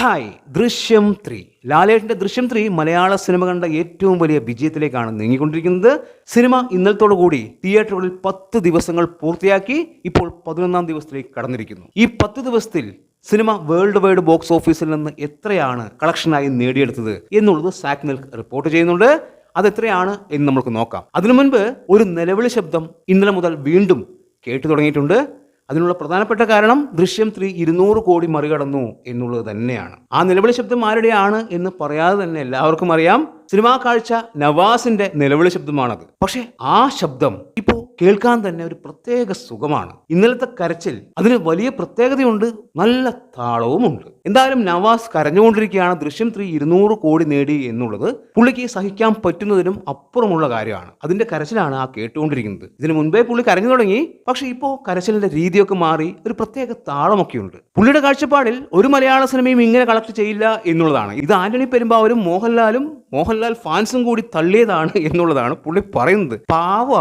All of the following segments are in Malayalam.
ഹായ് ദൃശ്യം 3 ലാലേട്ടന്റെ ദൃശ്യം 3 മലയാള സിനിമ കണ്ട ഏറ്റവും വലിയ വിജയത്തിലേക്കാണ് നീങ്ങിക്കൊണ്ടിരിക്കുന്നത്. സിനിമ ഇന്നലത്തോടു കൂടി തിയേറ്ററുകളിൽ 10 ദിവസങ്ങൾ പൂർത്തിയാക്കി ഇപ്പോൾ 11ാം ദിവസത്തിലേക്ക് കടന്നിരിക്കുന്നു. ഈ 10 ദിവസത്തിൽ സിനിമ വേൾഡ് വൈഡ് ബോക്സ് ഓഫീസിൽ നിന്ന് എത്രയാണ് കളക്ഷനായി നേടിയെടുത്തത് എന്നുള്ളത് സാക്നിൽക്ക് റിപ്പോർട്ട് ചെയ്യുന്നുണ്ട്. അതെത്രയാണ് എന്ന് നമുക്ക് നോക്കാം. അതിനു മുൻപ് ഒരു നിലവിളി ശബ്ദം ഇന്നലെ മുതൽ വീണ്ടും കേട്ടു തുടങ്ങിയിട്ടുണ്ട്. അതിനുള്ള പ്രധാനപ്പെട്ട കാരണം ദൃശ്യം 3 200 കോടി മറികടന്നു എന്നുള്ളത് തന്നെയാണ്. ആ നിലവിളി ശബ്ദം ആരുടെയാണ് എന്ന് പറയാതെ തന്നെ എല്ലാവർക്കും അറിയാം, സിനിമാ കാഴ്ച നവാസിന്റെ നിലവിളി ശബ്ദമാണത്. പക്ഷെ ആ ശബ്ദം ഇപ്പോൾ കേൾക്കാൻ തന്നെ ഒരു പ്രത്യേക സുഖമാണ്. ഇന്നലത്തെ കരച്ചിൽ അതിന് വലിയ പ്രത്യേകതയുണ്ട്, നല്ല താളവുമുണ്ട്. എന്തായാലും നവാസ് കരഞ്ഞുകൊണ്ടിരിക്കുകയാണ്. ദൃശ്യം 3 200 കോടി നേടി എന്നുള്ളത് പുള്ളിക്ക് സഹിക്കാൻ പറ്റുന്നതിനും അപ്പുറമുള്ള കാര്യമാണ്. അതിന്റെ കരച്ചിലാണ് ആ കേട്ടുകൊണ്ടിരിക്കുന്നത്. ഇതിനു മുൻപേ പുള്ളി കരഞ്ഞു തുടങ്ങി, പക്ഷെ ഇപ്പോൾ കരച്ചിലിന്റെ രീതിയൊക്കെ മാറി ഒരു പ്രത്യേക താളമൊക്കെയുണ്ട്. പുള്ളിയുടെ കാഴ്ചപ്പാടിൽ ഒരു മലയാള സിനിമയും ഇങ്ങനെ കളക്ട് ചെയ്യില്ല എന്നുള്ളതാണ്. ഇത് ആന്റണി പെരുമ്പാവൂരും മോഹൻലാൽ ഫാൻസും കൂടി തള്ളിയതാണ് എന്നുള്ളതാണ് പുള്ളി പറയുന്നത്. പാവമാ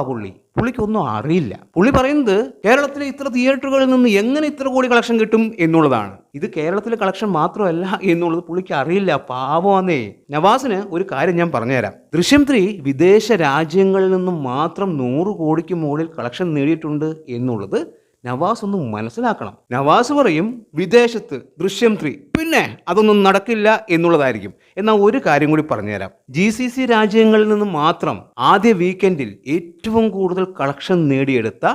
പുള്ളിക്കൊന്നും അറിയില്ല. പുള്ളി പറയുന്നത് കേരളത്തിലെ ഇത്ര തിയേറ്ററുകളിൽ നിന്ന് എങ്ങനെ ഇത്ര കോടി കളക്ഷൻ കിട്ടും എന്നുള്ളതാണ്. ഇത് കേരളത്തിലെ കളക്ഷൻ മാത്രമല്ല എന്നുള്ളത് പുള്ളിക്ക് അറിയില്ല. പാവമാന്നേ. നവാസിന് ഒരു കാര്യം ഞാൻ പറഞ്ഞുതരാം. ദൃശ്യം 3 വിദേശ രാജ്യങ്ങളിൽ നിന്നും മാത്രം 100 കോടിക്ക് മുകളിൽ കളക്ഷൻ നേടിയിട്ടുണ്ട് എന്നുള്ളത് നവാസ് ഒന്ന് മനസ്സിലാക്കണം. നവാസ് പറയും വിദേശത്ത് ദൃശ്യം 3, പിന്നെ അതൊന്നും നടക്കില്ല എന്നുള്ളതായിരിക്കും. എന്നാൽ ഒരു കാര്യം കൂടി പറഞ്ഞുതരാം. GCC രാജ്യങ്ങളിൽ നിന്ന് മാത്രം ആദ്യ വീക്കെൻഡിൽ ഏറ്റവും കൂടുതൽ കളക്ഷൻ നേടിയെടുത്ത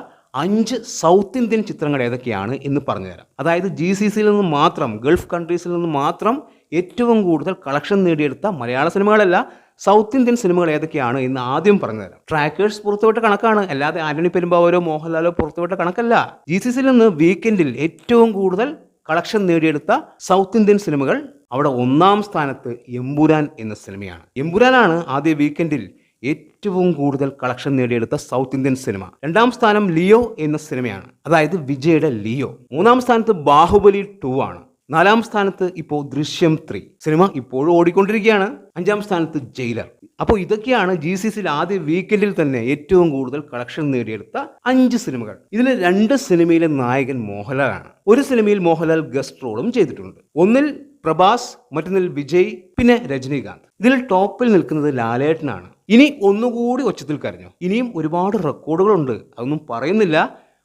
5 സൗത്ത് ഇന്ത്യൻ ചിത്രങ്ങൾ ഏതൊക്കെയാണ് എന്ന് പറഞ്ഞുതരാം. അതായത് GCCയിൽ നിന്ന് മാത്രം, ഗൾഫ് കൺട്രീസിൽ നിന്ന് മാത്രം ഏറ്റവും കൂടുതൽ കളക്ഷൻ നേടിയെടുത്ത മലയാള സിനിമകളല്ല, സൗത്ത് ഇന്ത്യൻ സിനിമകൾ ഏതൊക്കെയാണ് എന്ന് ആദ്യം പറഞ്ഞുതരാം. ട്രാക്കേഴ്സ് പുറത്തുവിട്ട കണക്കാണ്, അല്ലാതെ ആന്റണി പെരുമ്പാവൂരോ മോഹൻലാലോ പുറത്തുവിട്ട കണക്കല്ല. GCCയിൽ നിന്ന് വീക്കെൻഡിൽ ഏറ്റവും കൂടുതൽ കളക്ഷൻ നേടിയെടുത്ത സൗത്ത് ഇന്ത്യൻ സിനിമകൾ, അവിടെ 1ാം സ്ഥാനത്ത് എമ്പുരാൻ എന്ന സിനിമയാണ്. എമ്പുരാനാണ് ആദ്യ വീക്കെൻഡിൽ ഏറ്റവും കൂടുതൽ കളക്ഷൻ നേടിയെടുത്ത സൗത്ത് ഇന്ത്യൻ സിനിമ. 2ാം സ്ഥാനം ലിയോ എന്ന സിനിമയാണ്, അതായത് വിജയുടെ ലിയോ. 3ാം സ്ഥാനത്ത് ബാഹുബലി 2 ആണ്. 4ാം സ്ഥാനത്ത് ഇപ്പോൾ ദൃശ്യം 3 സിനിമ ഇപ്പോഴും ഓടിക്കൊണ്ടിരിക്കുകയാണ്. 5ാം സ്ഥാനത്ത് ജയിലർ. അപ്പോൾ ഇതൊക്കെയാണ് GCCയിൽ ആദ്യ വീക്കെൻഡിൽ തന്നെ ഏറ്റവും കൂടുതൽ കളക്ഷൻ നേടിയെടുത്ത 5 സിനിമകൾ. ഇതിൽ 2 സിനിമയിലെ നായകൻ മോഹൻലാലാണ്. ഒരു സിനിമയിൽ മോഹൻലാൽ ഗസ്റ്റ് റോളും ചെയ്തിട്ടുണ്ട്. ഒന്നിൽ പ്രഭാസ്, മറ്റൊന്നിൽ വിജയ്, പിന്നെ രജനീകാന്ത്. ഇതിൽ ടോപ്പിൽ നിൽക്കുന്നത് ലാലേട്ടനാണ്. ഇനി ഒന്നുകൂടി ഒച്ചത്തിൽ കരഞ്ഞു. ഇനിയും ഒരുപാട് റെക്കോർഡുകളുണ്ട്, അതൊന്നും പറയുന്നില്ല.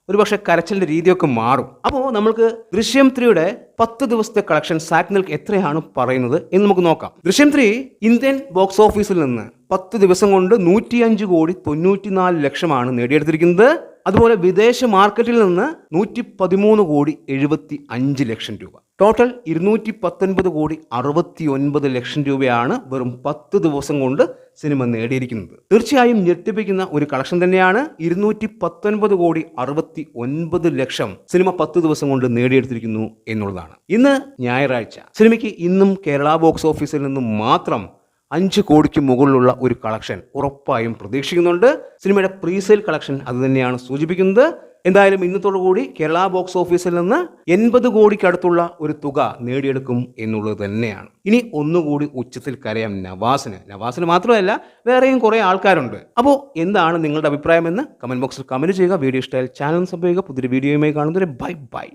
ഒരുപക്ഷെ കരച്ചിലിന്റെ രീതിയൊക്കെ മാറും. അപ്പോൾ നമ്മൾക്ക് ദൃശ്യം 3യുടെ 10 ദിവസത്തെ കളക്ഷൻ സാക്നിൽക്ക് എത്രയാണ് പറയുന്നത് എന്ന് നമുക്ക് നോക്കാം. ദൃശ്യം 3 ഇന്ത്യൻ ബോക്സ് ഓഫീസിൽ നിന്ന് 10 ദിവസം കൊണ്ട് 105 കോടി 94 ലക്ഷമാണ് നേടിയെടുത്തിരിക്കുന്നത്. അതുപോലെ വിദേശ മാർക്കറ്റിൽ നിന്ന് 113 കോടി 75 ലക്ഷം രൂപ. ടോട്ടൽ 219 കോടി 69 ലക്ഷം രൂപയാണ് വെറും 10 ദിവസം കൊണ്ട് സിനിമ നേടിയിരിക്കുന്നത്. തീർച്ചയായും ഞെട്ടിപ്പിക്കുന്ന ഒരു കളക്ഷൻ തന്നെയാണ്. 219 കോടി 69 ലക്ഷം സിനിമ 10 ദിവസം കൊണ്ട് നേടിയെടുത്തിരിക്കുന്നു എന്നുള്ളതാണ്. ഇന്ന് ഞായറാഴ്ച. സിനിമയ്ക്ക് ഇന്നും കേരള ബോക്സ് ഓഫീസിൽ നിന്നും മാത്രം 5 കോടിക്ക് മുകളിലുള്ള ഒരു കളക്ഷൻ ഉറപ്പായും പ്രതീക്ഷിക്കുന്നുണ്ട്. സിനിമയുടെ പ്രീസെയിൽ കളക്ഷൻ അത് തന്നെയാണ് സൂചിപ്പിക്കുന്നത്. എന്തായാലും ഇന്നത്തോടുകൂടി കേരള ബോക്സ് ഓഫീസിൽ നിന്ന് 80 കോടിക്കടുത്തുള്ള ഒരു തുക നേടിയെടുക്കും എന്നുള്ളത് തന്നെയാണ്. ഇനി ഒന്നുകൂടി ഉച്ചത്തിൽ കരയാം നവാസിന് മാത്രമല്ല, വേറെയും കുറേ ആൾക്കാരുണ്ട്. അപ്പോൾ എന്താണ് നിങ്ങളുടെ അഭിപ്രായം എന്ന് കമന്റ് ബോക്സിൽ കമന്റ് ചെയ്യുക. വീഡിയോ ഇഷ്ടമായാൽ ചാനൽ സബ്സ്ക്രൈബ് ചെയ്യുക. പുതിയൊരു വീഡിയോയുമായി കാണുന്നവരെ ബൈ.